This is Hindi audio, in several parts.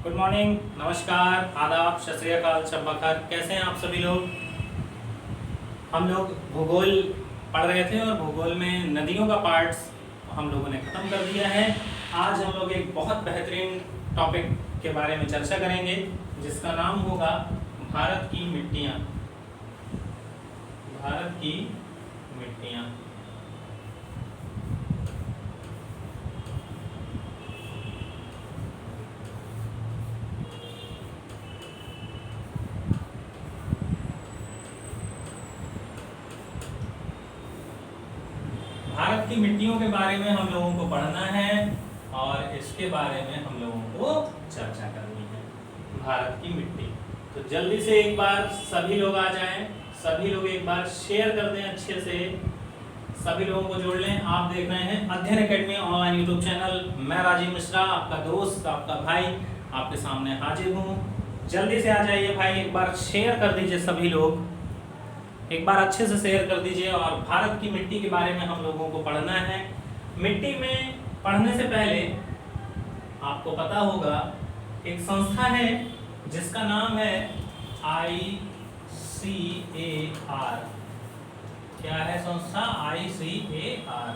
गुड मॉर्निंग, नमस्कार, आदाब, सत श्री अकाल, शब बखैर। कैसे हैं आप सभी लोग। हम लोग भूगोल पढ़ रहे थे और भूगोल में नदियों का पार्ट्स हम लोगों ने ख़त्म कर दिया है। आज हम लोग एक बहुत बेहतरीन टॉपिक के बारे में चर्चा करेंगे जिसका नाम होगा भारत की मिट्टियाँ। भारत की मिट्टियाँ। भारत की मिट्टियों के बारे में हम लोगों को पढ़ना है और इसके बारे में हम लोगों को चर्चा करनी है। भारत की मिट्टी। तो जल्दी से एक बार सभी लोग आ जाएं, सभी लोग एक बार शेयर कर दें अच्छे से, सभी लोगों को जोड़ लें। आप देख रहे हैं अध्ययन एकेडमी ऑनलाइन यूट्यूब चैनल। मैं राजीव मिश्रा, आपका दोस्त, आपका भाई, आपके सामने हाजिर हूँ। जल्दी से आ जाइए भाई, एक बार शेयर कर दीजिए सभी लोग, एक बार अच्छे से शेयर कर दीजिए। और भारत की मिट्टी के बारे में हम लोगों को पढ़ना है। मिट्टी में पढ़ने से पहले आपको पता होगा एक संस्था है जिसका नाम है ICAR। क्या है संस्था? ICAR।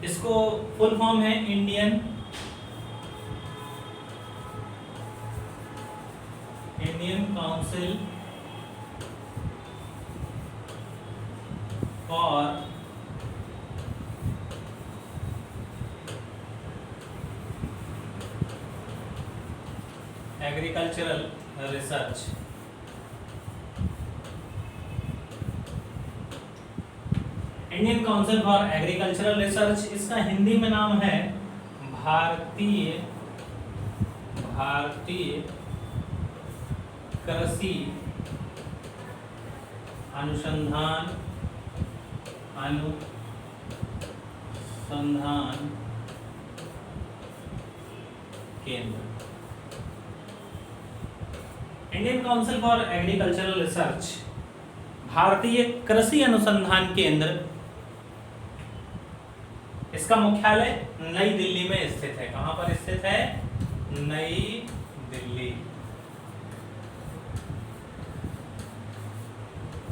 इसको फुल फॉर्म है Indian council for agricultural research. Indian council for agricultural research, इसका हिंदी में नाम है भारतीय कृषि अनुसंधान केंद्र। Indian council for agricultural research, भारतीय कृषि अनुसंधान केंद्र, इसका मुख्यालय नई दिल्ली में स्थित है। कहां पर स्थित है? नई दिल्ली।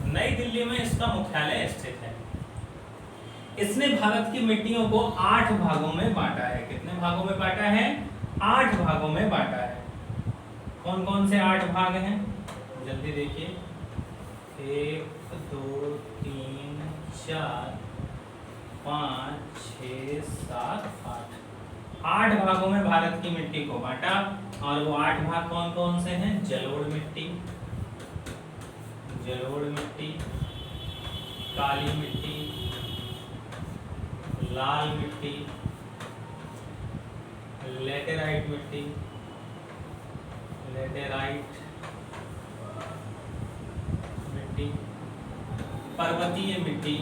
नई दिल्ली में इसका मुख्यालय स्थित है। इसने भारत की मिट्टियों को 8 भागों में बांटा है। कितने भागों में बांटा है? 8 भागों में बांटा है। कौन कौन से 8 भाग हैं? जल्दी देखिए। 1 2 3 4 5 6 7 8। 8 भागों में भारत की मिट्टी को बांटा। और वो 8 भाग कौन कौन से हैं? जलोढ़ मिट्टी, काली मिट्टी, लाल मिट्टी, लेटेराइट मिट्टी, पर्वतीय मिट्टी,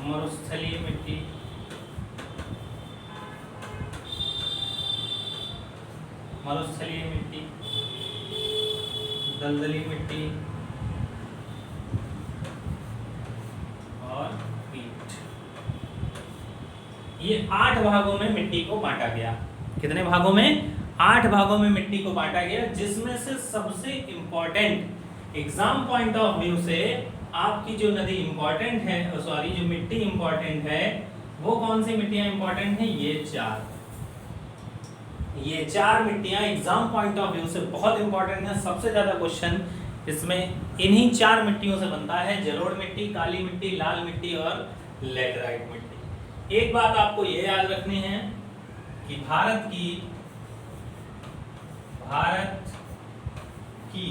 मरुस्थलीय मिट्टी, दलदली मिट्टी और पीट। ये 8 भागों में मिट्टी को बांटा गया। कितने भागों में? 8 भागों में मिट्टी को बांटा गया, जिसमें से सबसे important exam point of view से आपकी जो नदी इंपॉर्टेंट है, सॉरी जो मिट्टी इंपॉर्टेंट है, वो कौन सी मिट्टियां इंपॉर्टेंट है? ये चार मिट्टियां एग्जाम पॉइंट ऑफ व्यू से बहुत इंपॉर्टेंट है। सबसे ज्यादा क्वेश्चन इसमें इन्हीं 4 मिट्टियों से बनता है: जलोढ़ मिट्टी, काली मिट्टी, लाल मिट्टी और लेटराइट मिट्टी। एक बात आपको ये याद रखनी है कि भारत की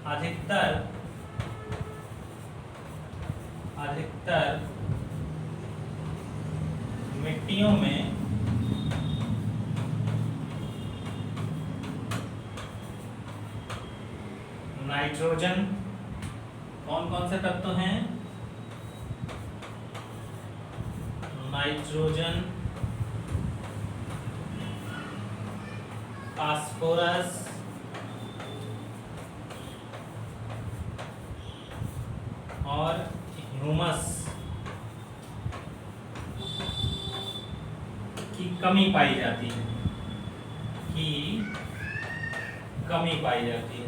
अधिकतर मिट्टियों में नाइट्रोजन, कौन कौन से तत्व हैं? नाइट्रोजन, फास्फोरस, और ह्यूमस कमी पाई जाती है, की कमी पाई जाती है।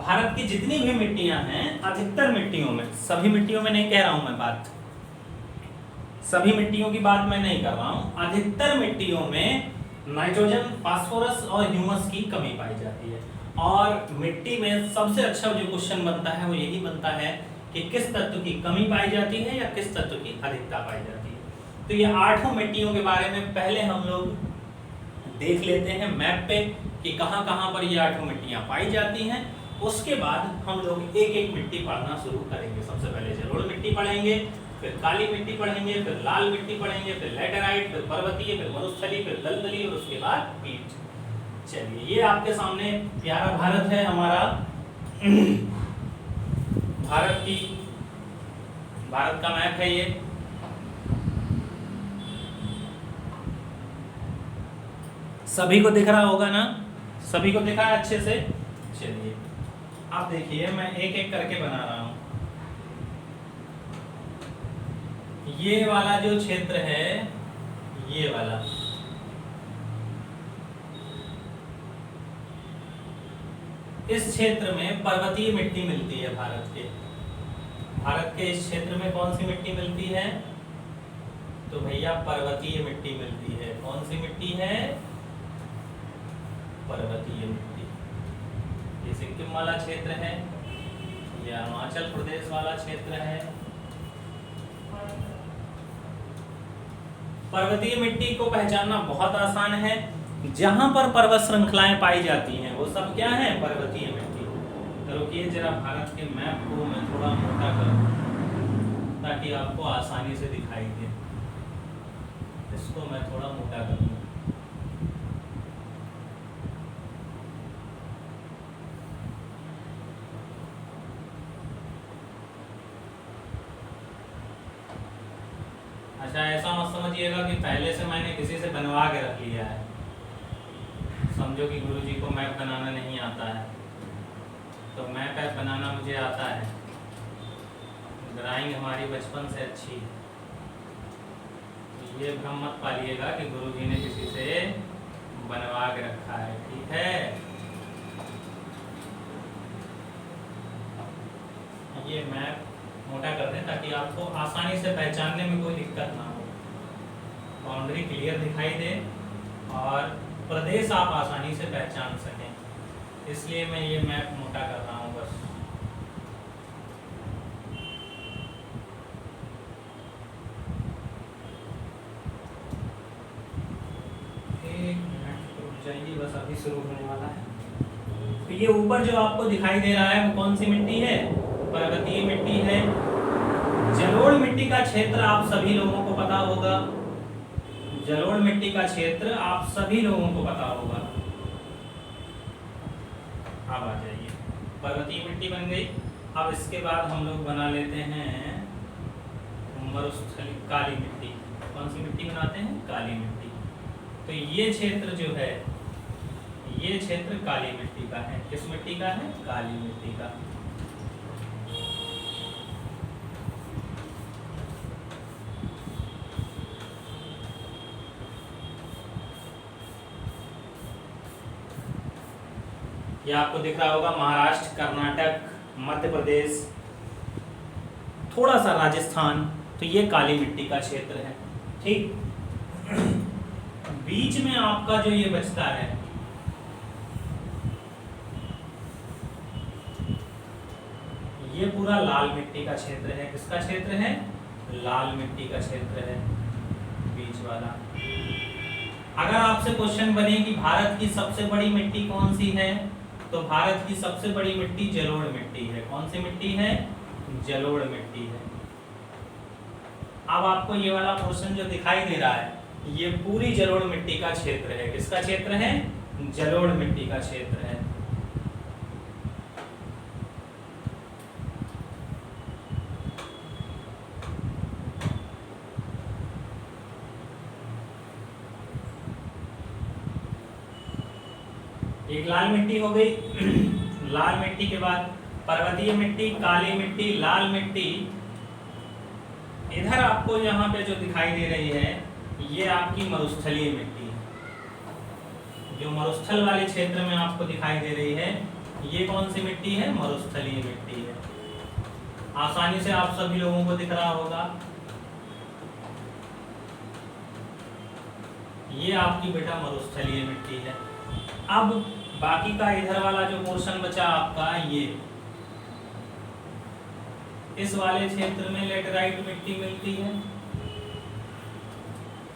भारत की जितनी भी मिट्टियां हैं, अधिकतर मिट्टियों में, सभी मिट्टियों में नहीं कह रहा हूं मैं बात, सभी मिट्टियों की बात मैं नहीं कर रहा हूं, अधिकतर मिट्टियों में नाइट्रोजन, फास्फोरस और ह्यूमस की कमी पाई जाती है। और मिट्टी में सबसे अच्छा जो क्वेश्चन बनता है वो यही बनता है कि किस तत्व की कमी पाई जाती है या किस तत्व की अधिकता पाई जाती है। तो ये 8 मिट्टियों के बारे में पहले हम लोग देख लेते हैं मैप पे कि कहां कहां पर ये 8 मिट्टियां पाई जाती हैं। उसके बाद हम लोग एक एक मिट्टी पढ़ना शुरू करेंगे। सबसे पहले जलोढ़ मिट्टी पढ़ेंगे, फिर काली मिट्टी पढ़ेंगे, फिर लाल मिट्टी पढ़ेंगे, फिर लैटेराइट, फिर पर्वतीय, फिर मरुस्थलीय, फिर दलदली और उसके बाद पीट। चलिए, ये आपके सामने प्यारा भारत है हमारा। भारत का मैप है ये। सभी को दिख रहा होगा ना? सभी को दिखा है अच्छे से? चलिए, आप देखिए, मैं एक एक करके बना रहा हूं। ये वाला जो क्षेत्र है, ये वाला, इस क्षेत्र में पर्वतीय मिट्टी मिलती है भारत के इस क्षेत्र में कौन सी मिट्टी मिलती है? तो भैया पर्वतीय मिट्टी मिलती है। कौन सी मिट्टी है? पर्वतीय मिट्टी। ये सिक्किम वाला क्षेत्र है, ये अरुणाचल प्रदेश वाला क्षेत्र है। पर्वतीय मिट्टी को पहचानना बहुत आसान है। जहां पर पर्वत श्रृंखलाएं पाई जाती हैं वो सब क्या है? पर्वतीय मिट्टी। तो रुकिए जरा, भारत के मैप को मैं थोड़ा मोटा करूं ताकि आपको आसानी से दिखाई दे। इसको मैं थोड़ा मोटा करूंगा। अच्छा, ऐसा मत समझिएगा कि पहले से मैंने किसी से बनवा के रख लिया है। समझो कि गुरुजी को मैप बनाना नहीं आता है, तो मैप ऐप बनाना मुझे आता है। ड्राइंग हमारी बचपन से अच्छी है। ये भ्रम मत पालिएगा कि गुरुजी ने किसी से बनवा के रखा है, ठीक है? ये मैप मोटा कर दें ताकि आपको आसानी से पहचानने में कोई दिक्कत ना हो। बाउंड्री क्लियर दिखाई दे और प्रदेश आप आसानी से पहचान सकें, इसलिए मैं ये मैप मोटा कर रहा हूँ बस। एक मिनट रुक जाइए, बस अभी शुरू होने वाला है। तो ये ऊपर जो आपको दिखाई दे रहा है वो कौन सी मिट्टी है? पर्वतीय मिट्टी है। जलोढ़ मिट्टी का क्षेत्र आप सभी लोगों को पता होगा। जलोढ़ मिट्टी का क्षेत्र आप सभी लोगों को पता होगा। अब आ जाइए, पर्वतीय मिट्टी बन गई। अब इसके बाद हम लोग बना लेते हैं मरुस्थली, काली मिट्टी। कौन सी मिट्टी बनाते हैं? काली मिट्टी। तो ये क्षेत्र जो है, ये क्षेत्र काली मिट्टी का है। किस मिट्टी का है? काली मिट्टी का। ये आपको दिख रहा होगा महाराष्ट्र, कर्नाटक, मध्य प्रदेश, थोड़ा सा राजस्थान। तो ये काली मिट्टी का क्षेत्र है, ठीक। बीच में आपका जो ये बचता है, ये पूरा लाल मिट्टी का क्षेत्र है। किसका क्षेत्र है? लाल मिट्टी का क्षेत्र है, बीच वाला। अगर आपसे क्वेश्चन बने कि भारत की सबसे बड़ी मिट्टी कौन सी है, तो भारत की सबसे बड़ी मिट्टी जलोढ़ मिट्टी है। कौन सी मिट्टी है? जलोढ़ मिट्टी है। अब आपको ये वाला पोर्शन जो दिखाई दे रहा है, ये पूरी जलोढ़ मिट्टी का क्षेत्र है। किसका क्षेत्र है? जलोढ़ मिट्टी का क्षेत्र है। एक लाल मिट्टी हो गई। लाल मिट्टी के बाद पर्वतीय मिट्टी, काली मिट्टी, लाल मिट्टी। इधर आपको यहाँ पे जो दिखाई दे रही है ये आपकी मरुस्थलीय मिट्टी है। जो मरुस्थल वाले क्षेत्र में आपको दिखाई दे रही है ये कौन सी मिट्टी है? मरुस्थलीय मिट्टी है। आसानी से आप सभी लोगों को दिख रहा होगा। ये आपकी बेटा मरुस्थलीय मिट्टी है। अब बाकी का इधर वाला जो पोर्शन बचा आपका, ये इस वाले क्षेत्र में लेटराइट मिट्टी मिलती है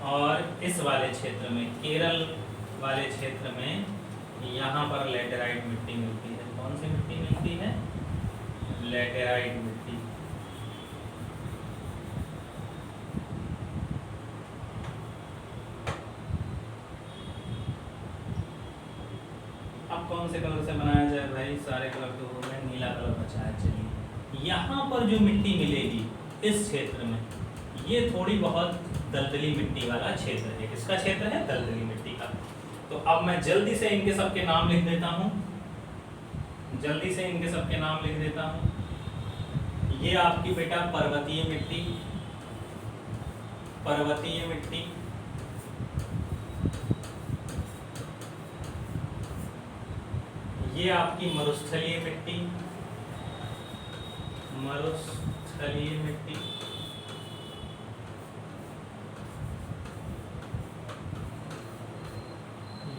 और इस वाले क्षेत्र में, केरल वाले क्षेत्र में, यहाँ पर लेटराइट मिट्टी मिलती है। कौन सी मिट्टी मिलती है? लेटराइट मिट्टी। अब कौन से कलर से बनाया जाए भाई? सारे कलर तो हो गए, नीला कलर बचा है। चलिए, यहाँ पर जो मिट्टी मिलेगी इस क्षेत्र में, ये थोड़ी बहुत दलदली मिट्टी वाला क्षेत्र है। किसका क्षेत्र है? दलदली मिट्टी का। तो अब मैं जल्दी से इनके सबके नाम लिख देता हूँ। जल्दी से इनके सबके नाम लिख देता हूँ। ये आपकी बेटा पर्वतीय मिट्टी, पर्वतीय मिट्टी। ये आपकी मरुस्थलीय मिट्टी, मरुस्थलीय मिट्टी।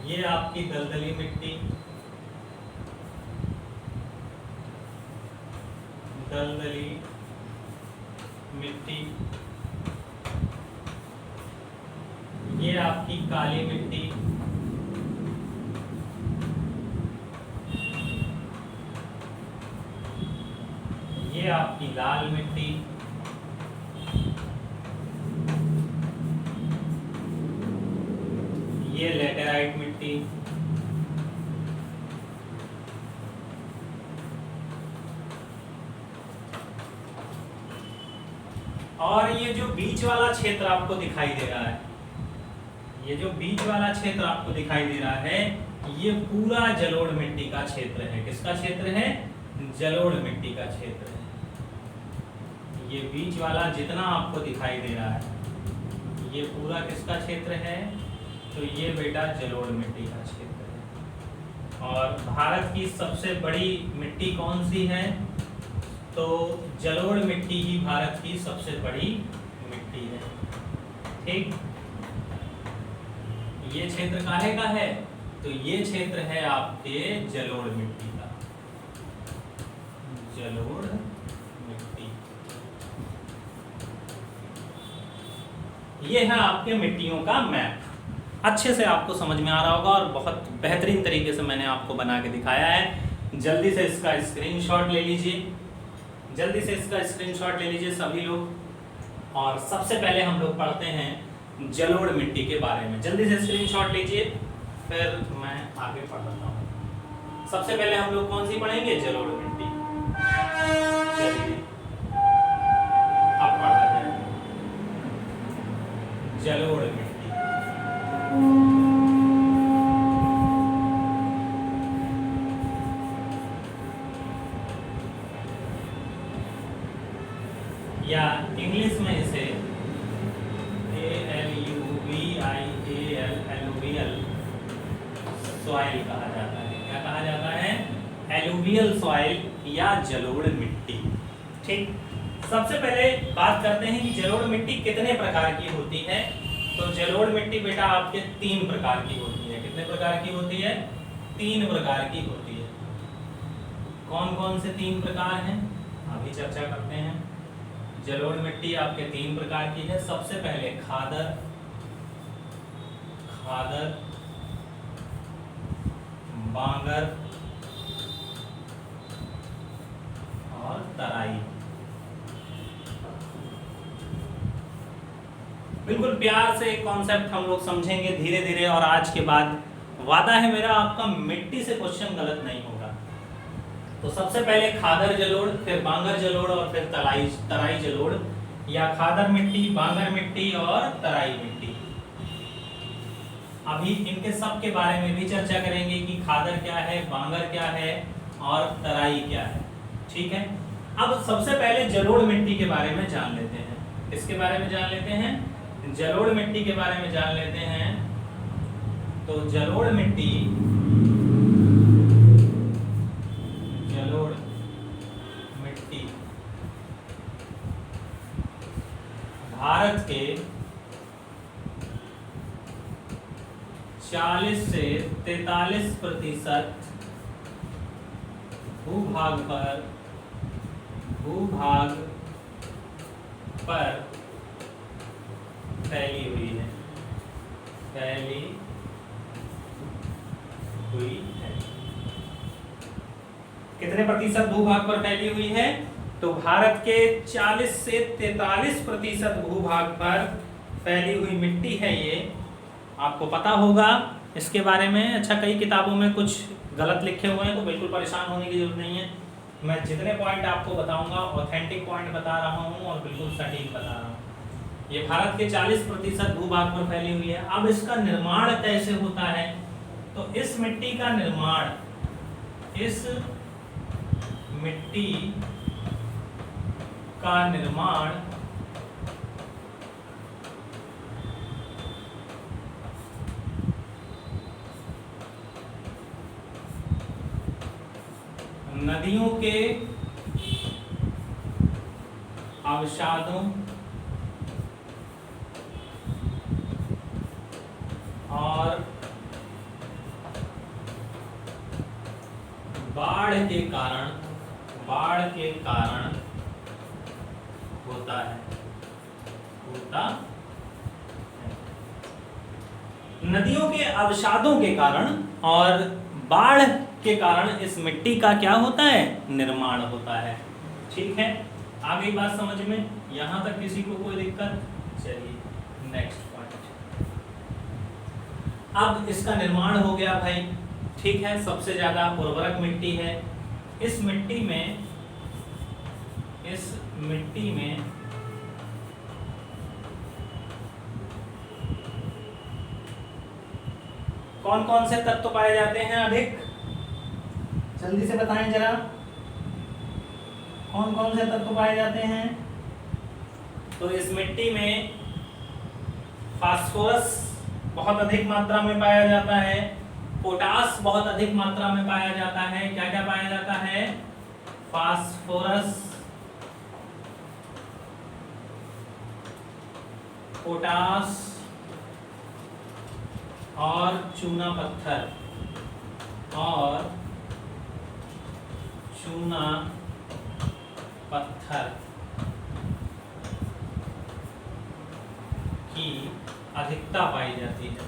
ये आपकी दलदली मिट्टी, दलदली मिट्टी। ये आपकी काली मिट्टी, ये आपकी लाल मिट्टी, ये लेटेराइट मिट्टी, और ये जो बीच वाला क्षेत्र आपको दिखाई दे रहा है, ये जो बीच वाला क्षेत्र आपको दिखाई दे रहा है, ये पूरा जलोढ़ मिट्टी का क्षेत्र है। किसका क्षेत्र है? जलोढ़ मिट्टी का क्षेत्र है। ये बीच वाला जितना आपको दिखाई दे रहा है ये पूरा किसका क्षेत्र है? तो ये बेटा जलोढ़ मिट्टी का क्षेत्र है। और भारत की सबसे बड़ी मिट्टी कौन सी है? तो जलोढ़ मिट्टी ही भारत की सबसे बड़ी मिट्टी है। ठीक, ये क्षेत्र काहे का है? तो ये क्षेत्र है आपके जलोढ़ मिट्टी का, जलोढ़ मिट्टी। ये है आपके मिट्टियों का मैप। अच्छे से आपको समझ में आ रहा होगा और बहुत बेहतरीन तरीके से मैंने आपको बना के दिखाया है। जल्दी से इसका स्क्रीनशॉट ले लीजिए, जल्दी से इसका स्क्रीनशॉट ले लीजिए सभी लोग। और सबसे पहले हम लोग पढ़ते हैं जलोढ़ मिट्टी के बारे में। जल्दी से स्क्रीनशॉट लीजिए, फिर मैं आगे पढ़ता हूँ। सबसे पहले हम लोग कौन सी पढ़ेंगे? जलोढ़ मिट्टी। चलिए अब पढ़ा जाए जलोढ़ मिट्टी। या इंग्लिश में इसे एलुवियल सॉइल कहा जाता है। क्या कहा जाता है? एलुवियल सॉइल या जलोढ़ मिट्टी। ठीक, सबसे पहले बात करते हैं कि जलोढ़ मिट्टी कितने प्रकार की होती है। तो जलोढ़ मिट्टी बेटा आपके 3 प्रकार की होती है। कितने प्रकार की होती है? 3 प्रकार की होती है। कौन कौन से 3 प्रकार हैं अभी चर्चा करते हैं। जलोढ़ मिट्टी आपके 3 प्रकार की है। सबसे पहले खादर, खादर, बांगर और तराई। बिल्कुल प्यार से कॉन्सेप्ट हम लोग समझेंगे धीरे धीरे। और आज के बाद वादा है मेरा आपका मिट्टी से क्वेश्चन गलत नहीं होगा। तो सबसे पहले खादर जलोढ़, फिर बांगर जलोढ़ और फिर तराई जलोढ़, या खादर मिट्टी, बांगर मिट्टी और तराई मिट्टी। अभी इनके सब के बारे में भी चर्चा करेंगे कि खादर क्या है, बांगर क्या है और तराई क्या है। ठीक है। अब सबसे पहले जलोढ़ मिट्टी के बारे में जान लेते हैं। इसके बारे में जान लेते हैं, जलोढ़ मिट्टी के बारे में जान लेते हैं। तो जलोढ़ मिट्टी भारत के 40 से 43% भूभाग पर फैली हुई है, कितने प्रतिशत भूभाग पर फैली हुई है? तो भारत के 40 से 43% भूभाग पर फैली हुई मिट्टी है ये। आपको पता होगा इसके बारे में। अच्छा, कई किताबों में कुछ गलत लिखे हुए हैं, तो बिल्कुल परेशान होने की जरूरत नहीं है। मैं जितने पॉइंट आपको बताऊंगा ऑथेंटिक पॉइंट बता रहा हूँ और बिल्कुल सटीक बता रहा हूँ। ये भारत के 40% भूभाग पर फैली हुई है। अब इसका निर्माण कैसे होता है? तो इस मिट्टी का निर्माण, इस मिट्टी का निर्माण नदियों के अवसादों और बाढ़ के कारण होता है। नदियों के अवसादों के कारण और बाढ़ के कारण इस मिट्टी का क्या होता है? निर्माण होता है। ठीक है, आ गई बात समझ में? यहां तक किसी को कोई दिक्कत? चलिए नेक्स्ट पॉइंट। अब इसका निर्माण हो गया भाई, ठीक है। सबसे ज्यादा उर्वरक मिट्टी है। इस मिट्टी में कौन कौन से तत्व पाए जाते हैं अधिक? जल्दी से बताएं जरा, कौन कौन से तत्व पाए जाते हैं? तो इस मिट्टी में फास्फोरस बहुत अधिक मात्रा में पाया जाता है, पोटास बहुत अधिक मात्रा में पाया जाता है। क्या क्या पाया जाता है? फास्फोरस, पोटास और चूना पत्थर की अधिकता पाई जाती है।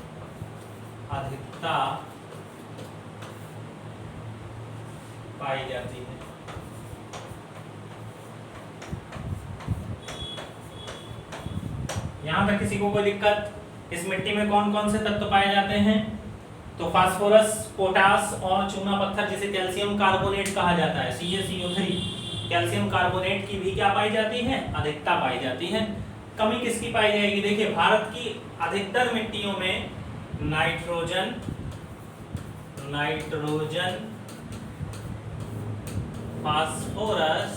यहां तक किसी को कोई दिक्कत? इस मिट्टी में कौन कौन से तत्व पाए जाते हैं? तो फास्फोरस, पोटास और चूना पत्थर, जिसे कैल्शियम कार्बोनेट कहा जाता है, CaCO3, कैल्शियम कार्बोनेट की भी क्या पाई जाती है? अधिकता पाई जाती है। कमी किसकी पाई जाएगी? देखिए, भारत की अधिकतर मिट्टियों में नाइट्रोजन, फास्फोरस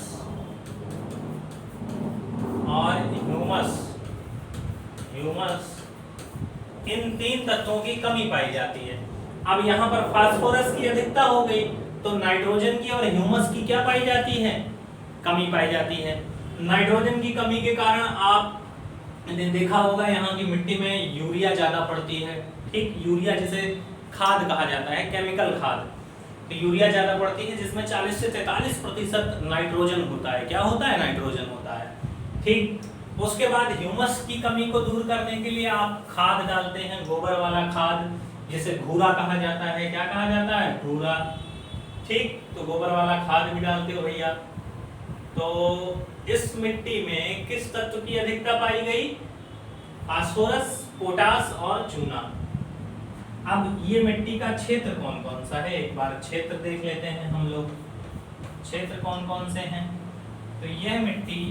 और ह्यूमस, इन 3 तत्वों की कमी पाई जाती है। अब यहाँ पर फास्फोरस की अधिकता हो गई, तो नाइट्रोजन की और ह्यूमस की क्या पाई जाती है? कमी पाई जाती है। नाइट्रोजन की कमी के कारण आपने देखा होगा यहाँ की मिट्टी में यूरिया ज्यादा पड़ती है। ठीक, यूरिया जिसे खाद कहा जाता है, केमिकल खाद, तो यूरिया ज्यादा पड़ती है, जिसमें 40 से 43% नाइट्रोजन होता है। क्या होता है? नाइट्रोजन होता है। ठीक, उसके बाद ह्यूमस की कमी को दूर करने के लिए आप खाद डालते हैं, गोबर वाला खाद, जिसे घूरा कहा जाता है। क्या कहा जाता है? घूरा। ठीक, तो गोबर वाला खाद भी डालते हो भैया। तो इस मिट्टी में किस तत्व की अधिकता पाई गई? फास्फोरस, पोटास और चूना। अब ये मिट्टी का क्षेत्र कौन कौन सा है? एक बार क्षेत्र देख लेते हैं हम लोग। क्षेत्र कौन कौन से हैं? तो यह मिट्टी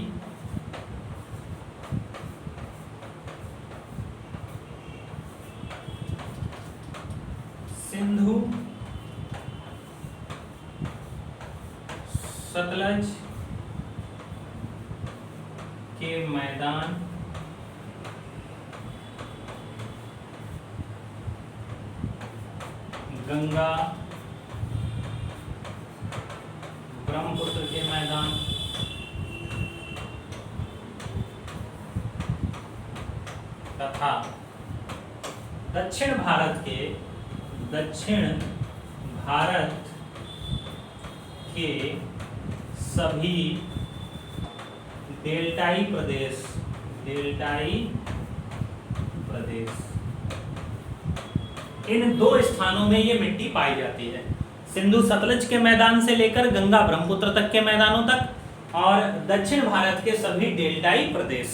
सिंधु सतलज के मैदान गंगा ब्रह्मपुत्र के मैदान तथा दक्षिण भारत के सभी डेल्टाई प्रदेश इन दो स्थानों में ये मिट्टी पाई जाती है। सिंधु सतलज के मैदान से लेकर गंगा ब्रह्मपुत्र तक के मैदानों तक और दक्षिण भारत के सभी डेल्टाई प्रदेश,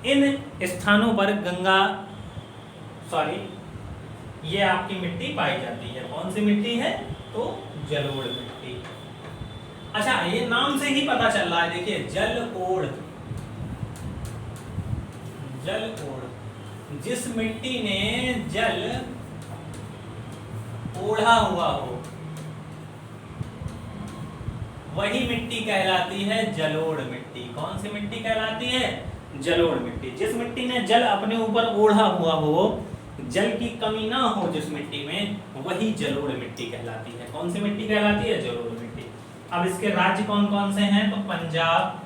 इन स्थानों पर ये आपकी मिट्टी पाई जाती है। कौन सी मिट्टी है? तो जलोढ़ मिट्टी। अच्छा, ये नाम से ही पता चल रहा है, देखिए जलोढ़, जिस मिट्टी ने जल ओढ़ा हुआ हो वही मिट्टी कहलाती है जलोढ़ मिट्टी। कौन सी मिट्टी कहलाती है? जलोढ़ मिट्टी। जिस मिट्टी ने जल अपने ऊपर ओढ़ा हुआ हो, जल की कमी ना हो जिस मिट्टी में, वही जलोढ़ मिट्टी कहलाती है। कौन सी मिट्टी कहलाती है? जलोढ़ मिट्टी। अब इसके राज्य कौन कौन से हैं? तो पंजाब,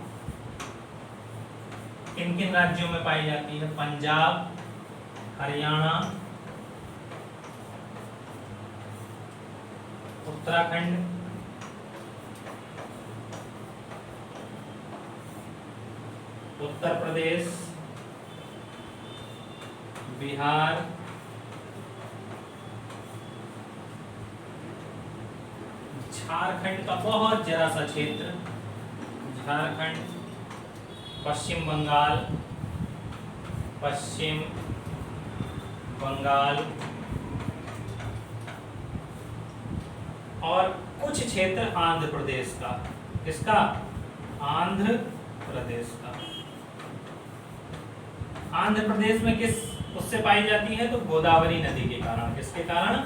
किन किन राज्यों में पाई जाती है? पंजाब, हरियाणा, उत्तराखंड, उत्तर प्रदेश, बिहार, झारखंड का बहुत जरा सा क्षेत्र, झारखंड, पश्चिम बंगाल और कुछ क्षेत्र आंध्र प्रदेश का। किसका? आंध्र प्रदेश का। आंध्र प्रदेश में किस उससे पाई जाती है? तो गोदावरी नदी के कारण। किसके कारण?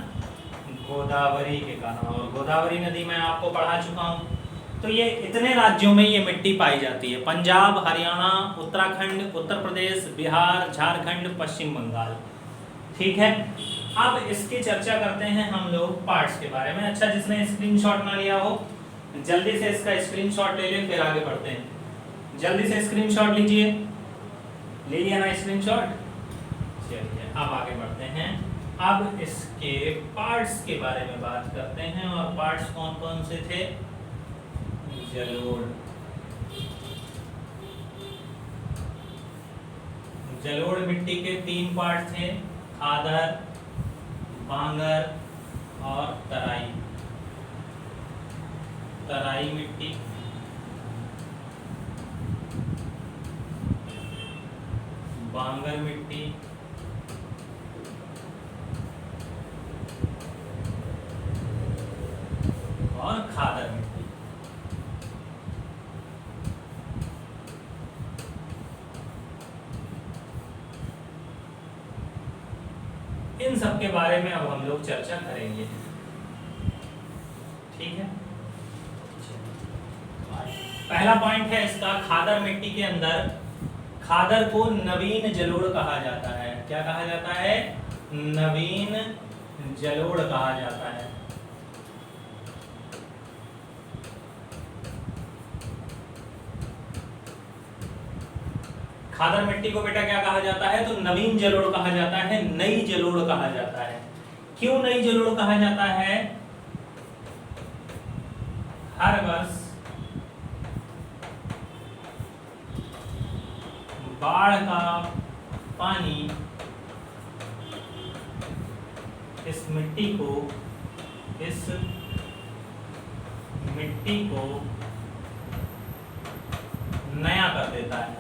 गोदावरी के कारण। और गोदावरी नदी मैं आपको पढ़ा चुका हूं। तो ये इतने राज्यों में ये मिट्टी पाई जाती है, पंजाब, हरियाणा, उत्तराखंड, उत्तर प्रदेश, बिहार, झारखंड, पश्चिम बंगाल। ठीक है, अब इसकी चर्चा करते हैं हम लोग पार्ट्स के बारे में। अच्छा, जिसने स्क्रीनशॉट ना लिया हो जल्दी से इसका स्क्रीनशॉट ले लें, फिर आगे बढ़ते हैं। जल्दी से स्क्रीनशॉट लीजिए। ले लिया ना स्क्रीनशॉट? चलिए अब आगे बढ़ते हैं। अब इसके पार्ट्स के बारे में बात करते हैं। और पार्ट्स कौन कौन से थे? जलोढ़ मिट्टी के 3 पार्ट थे, खादर, बांगर और तराई मिट्टी। बांगर मिट्टी, और खादर मिट्टी। इन सब के बारे में अब हम लोग चर्चा करेंगे। ठीक है, पहला पॉइंट है इसका, खादर मिट्टी के अंदर खादर को नवीन जलोढ़ कहा जाता है। क्या कहा जाता है? नवीन जलोढ़ कहा जाता है। खादर मिट्टी को बेटा क्या कहा जाता है? तो नवीन जलोढ़ कहा जाता है, नई जलोढ़ कहा जाता है। क्यों नई जलोढ़ कहा जाता है? हर वर्ष बाढ़ का पानी इस मिट्टी को नया कर देता है,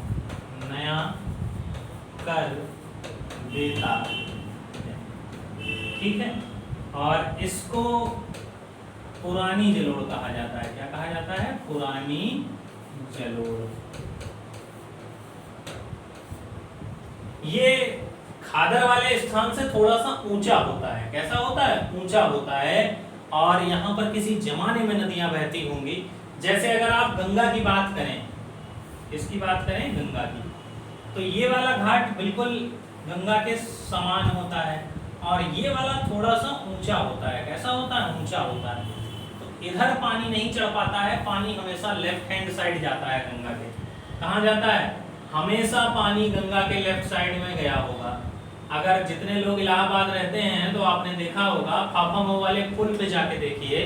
ठीक है। और इसको पुरानी जलोढ़ कहा जाता है। क्या कहा जाता है? पुरानी जलोढ़। ये खादर वाले स्थान से थोड़ा सा ऊंचा होता है। कैसा होता है? ऊंचा होता है। और यहाँ पर किसी जमाने में नदियां बहती होंगी जैसे अगर आप गंगा की बात करें, इसकी बात करें गंगा की, तो ये वाला घाट बिल्कुल गंगा के समान होता है और ये वाला थोड़ा सा ऊंचा होता है। कैसा होता है? ऊंचा होता है। तो इधर पानी नहीं चढ़ पाता है, पानी हमेशा लेफ्ट हैंड साइड जाता है गंगा के। कहाँ जाता है? हमेशा पानी गंगा के लेफ्ट साइड में गया होगा। अगर जितने लोग इलाहाबाद रहते हैं तो आपने देखा होगा, फाफामऊ वाले पुल पे जाके देखिए,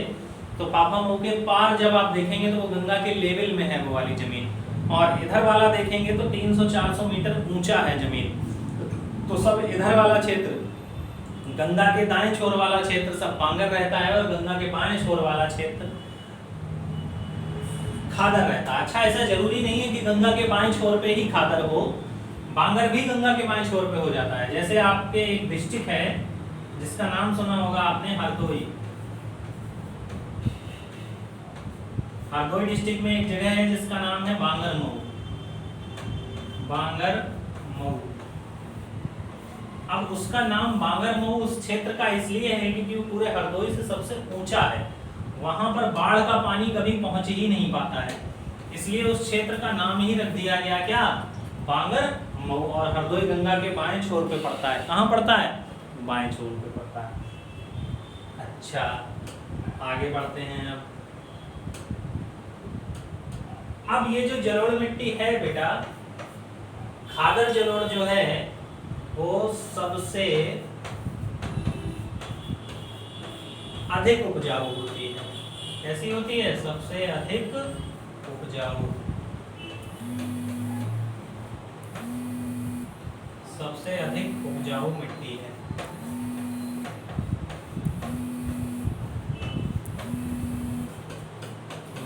तो फाफामऊ के पार जब आप देखेंगे तो वो गंगा के लेवल में है वो वाली जमीन, और इधर वाला देखेंगे तो 300-400 मीटर ऊंचा है जमीन। तो सब इधर वाला क्षेत्र, गंगा के दाएं छोर वाला क्षेत्र सब बांगर रहता है और गंगा के बाएं छोर वाला क्षेत्र खादर रहता है। अच्छा, ऐसा जरूरी नहीं है कि गंगा के बाएं छोर पे ही खादर हो, बांगर भी गंगा के बाएं छोर पे हो जाता है। जैसे आपके एक डिस्ट्रिक्ट है जिसका नाम सुना होगा आपने, हरदोई। हरदोई डिस्ट्रिक्ट में एक जगह है जिसका नाम है बांगरमऊ। बांगरमऊ, अब उसका नाम बांगरमऊ उस क्षेत्र का इसलिए है क्योंकि वो पूरे हरदोई से सबसे ऊंचा है, वहां पर बाढ़ का पानी कभी पहुंच ही नहीं पाता है, इसलिए उस क्षेत्र का नाम ही रख दिया गया क्या? बांगरमऊ। और हरदोई गंगा के बाएं छोर पे पड़ता है। कहाँ पड़ता है? बाएं छोर पे पड़ता है। अच्छा, आगे बढ़ते हैं। अब ये जो जलोढ़ मिट्टी है बेटा, खादर जलोढ़ जो है वो सबसे अधिक उपजाऊ होती है। कैसी होती है? सबसे अधिक उपजाऊ, सबसे अधिक उपजाऊ मिट्टी है।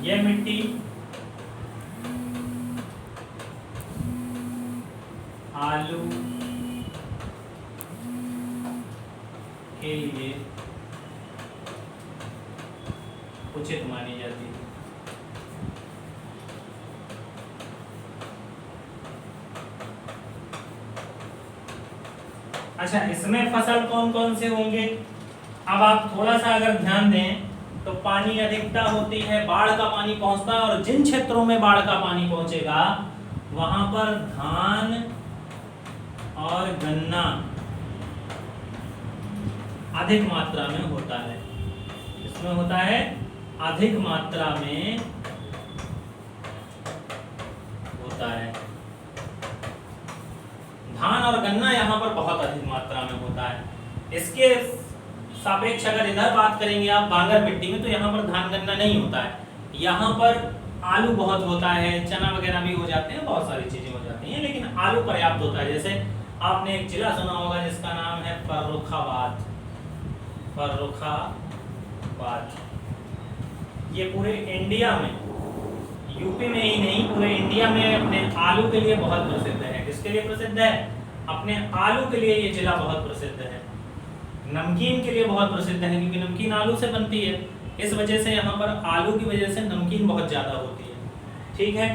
यह मिट्टी आलू के लिए उचित मानी जाती है। अच्छा, इसमें फसल कौन कौन से होंगे? अब आप थोड़ा सा अगर ध्यान दें तो पानी अधिकता होती है, बाढ़ का पानी पहुंचता है, और जिन क्षेत्रों में बाढ़ का पानी पहुंचेगा वहां पर धान और गन्ना अधिक मात्रा में होता है। इसमें होता है अधिक मात्रा में होता है। धान और गन्ना यहाँ पर बहुत अधिक मात्रा में होता है। इसके सापेक्ष अगर इधर बात करेंगे आप बांगर मिट्टी में, तो यहाँ पर धान गन्ना नहीं होता है। यहाँ पर आलू बहुत होता है, चना वगैरह भी हो जाते हैं, बहुत सारी चीजें हो जाती हैं, लेकिन आलू पर्याप्त होता है। जैसे आपने एक जिला सुना होगा जिसका नाम है फर्रुखाबाद। फर्रुखाबाद ये पूरे इंडिया में, यूपी में ही नहीं पूरे इंडिया में अपने आलू के लिए बहुत प्रसिद्ध है। किसके लिए प्रसिद्ध है? अपने आलू के लिए ये जिला बहुत प्रसिद्ध है। नमकीन के लिए बहुत प्रसिद्ध है क्योंकि नमकीन आलू से बनती है, इस वजह से यहाँ पर आलू की वजह से नमकीन बहुत ज्यादा होती है। ठीक है,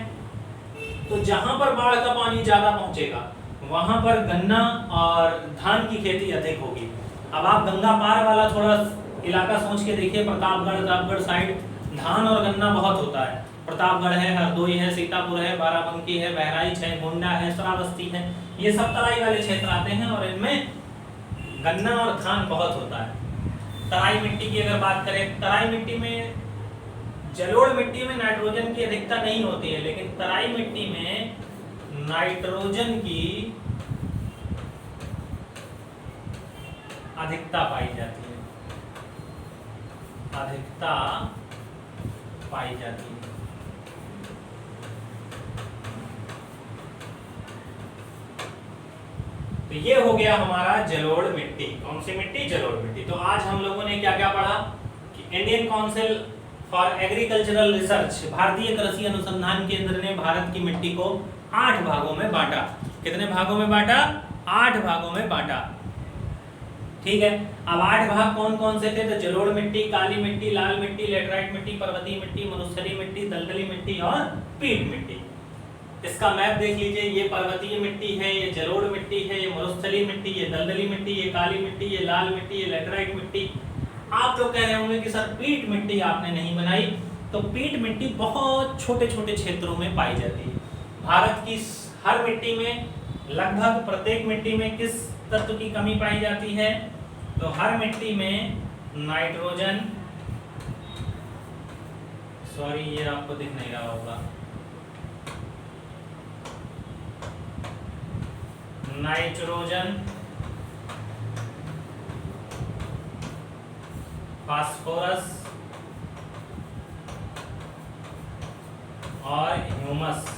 तो जहां पर बाढ़ का पानी ज्यादा पहुंचेगा वहां पर गन्ना और धान की खेती अधिक होगी। अब आप गंगा पार वाला थोड़ा इलाका सोच के देखिए, प्रतापगढ़ साइड धान और गन्ना बहुत होता है। प्रतापगढ़ है, हरदोई है, सीतापुर है, बाराबंकी है, बहराइच है, गोंडा है, श्रावस्ती है, ये सब तराई वाले क्षेत्र आते हैं और इनमें गन्ना और धान बहुत होता है। तराई मिट्टी की अगर बात करें, तराई मिट्टी में, जलोढ़ मिट्टी में नाइट्रोजन की अधिकता नहीं होती है, लेकिन तराई मिट्टी में नाइट्रोजन की अधिकता पाई जाती है। अधिकता पाई जाती है। तो ये हो गया हमारा जलोढ़ मिट्टी। कौन सी मिट्टी? जलोढ़ मिट्टी। तो आज हम लोगों ने क्या क्या पढ़ा कि Indian council for agricultural research, भारतीय कृषि अनुसंधान केंद्र ने भारत की मिट्टी को 8 भागों में बांटा। कितने भागों में बांटा? 8 भागों में बांटा। ठीक है, अब 8 भाग कौन कौन से थे? तो जलोढ़ मिट्टी, काली मिट्टी, लाल मिट्टी, लेटराइट मिट्टी, पर्वतीय मिट्टी, मरुस्थलीय मिट्टी, दलदली मिट्टी और पीट मिट्टी। इसका मैप देख लीजिए, ये पर्वतीय मिट्टी है, ये जलोढ़ मिट्टी है, ये मरुस्थलीय मिट्टी, ये दलदली मिट्टी, ये काली मिट्टी, ये लाल मिट्टी, ये लेटराइट मिट्टी। आप लोग कह रहे होंगे कि सर पीट मिट्टी आपने नहीं बनाई, तो पीट मिट्टी बहुत छोटे छोटे क्षेत्रों में पाई जाती है। भारत की हर मिट्टी में, लगभग प्रत्येक मिट्टी में किस तत्व की कमी पाई जाती है? तो हर मिट्टी में नाइट्रोजन, सॉरी ये आपको दिख नहीं रहा होगा, नाइट्रोजन, फास्फोरस और ह्यूमस,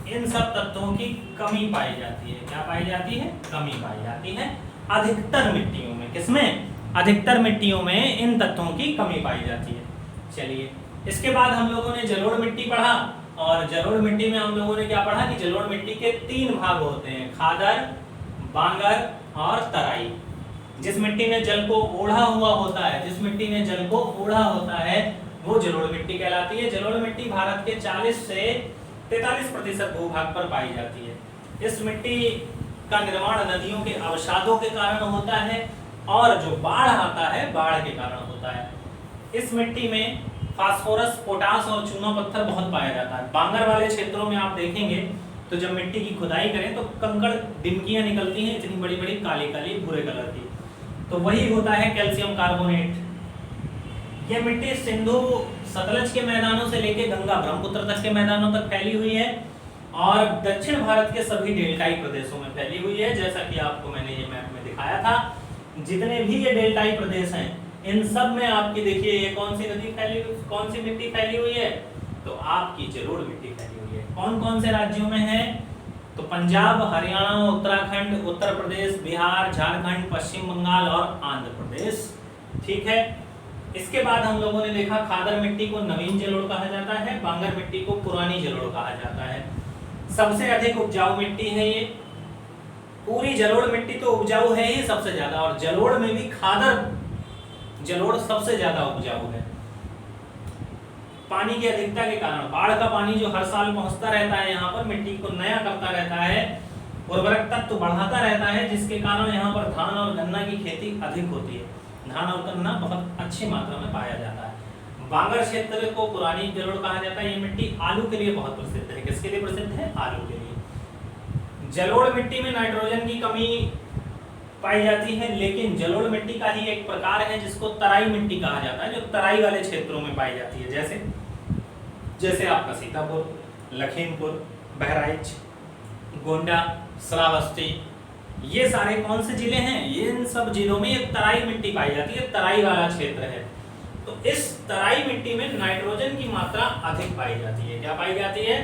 इन सब तत्वों की कमी पाई जाती है। क्या पाई जाती है? कमी पाई जाती है अधिकतर मिट्टियों में। किसमें? अधिकतर मिट्टियों में इन तत्वों की कमी पाई जाती है। चलिए, इसके बाद हम लोगों ने जलोढ़ मिट्टी पढ़ा, और जलोढ़ मिट्टी में हम लोगों ने क्या पढ़ा कि जलोढ़ मिट्टी के 3 भाग होते हैं, खादर, बांगर और तराई। जिस मिट्टी ने जल को ओढ़ा हुआ होता है, जिस मिट्टी ने जल को ओढ़ा होता है, वो जलोढ़ मिट्टी कहलाती है। जलोढ़ मिट्टी भारत के 40 से 43% भूभाग पर पाई जाती है। इस मिट्टी का निर्माण नदियों के अवसादों के कारण होता है, और जो बाढ़ आता है, बाढ़ के कारण होता है। इस मिट्टी में फास्फोरस, पोटास और चूना पत्थर बहुत पाया जाता है। बांगर वाले क्षेत्रों में आप देखेंगे तो जब मिट्टी की खुदाई करें तो कंकड़ डिमकियां निकलती हैं, इतनी बड़ी बड़ी काली काली भूरे कलर की, तो वही होता है कैल्शियम कार्बोनेट। यह मिट्टी सिंधु सतलज के मैदानों से लेकर गंगा ब्रह्मपुत्र तक के मैदानों तक फैली हुई है, और दक्षिण भारत के सभी डेल्टाई प्रदेशों में फैली हुई है। जैसा कि आपको मैंने ये मैप में दिखाया था, जितने भी ये डेल्टाई प्रदेश हैं, इन सब में आपकी देखिए ये कौन सी नदी फैली, कौन सी मिट्टी फैली हुई है? तो आपकी जलोढ़ मिट्टी फैली हुई है। कौन कौन से राज्यों में है? तो पंजाब, हरियाणा, उत्तराखंड, उत्तर प्रदेश, बिहार, झारखंड, पश्चिम बंगाल और आंध्र प्रदेश। ठीक है। इसके बाद हम लोगों ने देखा खादर मिट्टी को नवीन जलोढ़ कहा जाता है, बांगर मिट्टी को पुरानी जलोढ़ कहा जाता है। सबसे अधिक उपजाऊ मिट्टी है ये। पूरी जलोढ़ मिट्टी तो उपजाऊ है ही सबसे ज्यादा, और जलोढ़ में भी खादर जलोढ़ सबसे ज्यादा उपजाऊ है। पानी की अधिकता के कारण, बाढ़ का पानी जो हर साल पहुंचता रहता है यहाँ पर, मिट्टी को नया करता रहता है, उर्वरक तत्व बढ़ाता रहता है, जिसके कारण यहाँ पर धान और गन्ना की खेती अधिक होती है। धान और गन्ना बहुत अच्छी मात्रा में पाया जाता है। बांगर क्षेत्र को पुरानी जलोढ़ कहा जाता है। ये मिट्टी आलू के लिए बहुत प्रसिद्ध है। किसके लिए प्रसिद्ध है? आलू के लिए। जलोढ़ मिट्टी में नाइट्रोजन की कमी पाई जाती है, लेकिन जलोढ़ मिट्टी का ही एक प्रकार है जिसको तराई मिट्टी कहा जाता है, जो तराई वाले क्षेत्रों में पाई जाती है। जैसे आपका सीतापुर, लखीमपुर, बहराइच, गोंडा, श्रावस्ती, ये सारे कौन से जिले हैं? ये इन सब जिलों में एक तराई मिट्टी पाई जाती है, तराई वाला क्षेत्र है। तो इस तराई मिट्टी में नाइट्रोजन की मात्रा अधिक पाई जाती है। क्या पाई जाती है?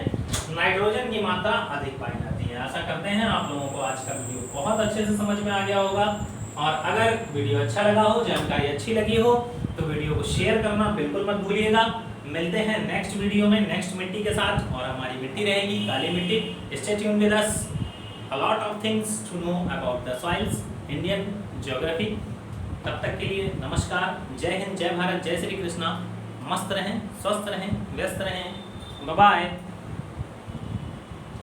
नाइट्रोजन की मात्रा अधिक पाई जाती है। आशा करते हैं आप लोगों को आज का वीडियो बहुत अच्छे से समझ में आ गया होगा, और अगर वीडियो अच्छा लगा हो, जानकारी अच्छी लगी हो, तो वीडियो को शेयर करना बिल्कुल मत भूलिएगा। मिलते हैं नेक्स्ट वीडियो में नेक्स्ट मिट्टी के साथ, और हमारी मिट्टी रहेगी काली मिट्टी। Stay tuned with us, a lot of things to know about the soils, Indian geography। तब तक के लिए नमस्कार, जय हिंद, जय भारत, जय श्री कृष्णा। मस्त रहें, स्वस्थ रहें, व्यस्त रहें। Bye bye.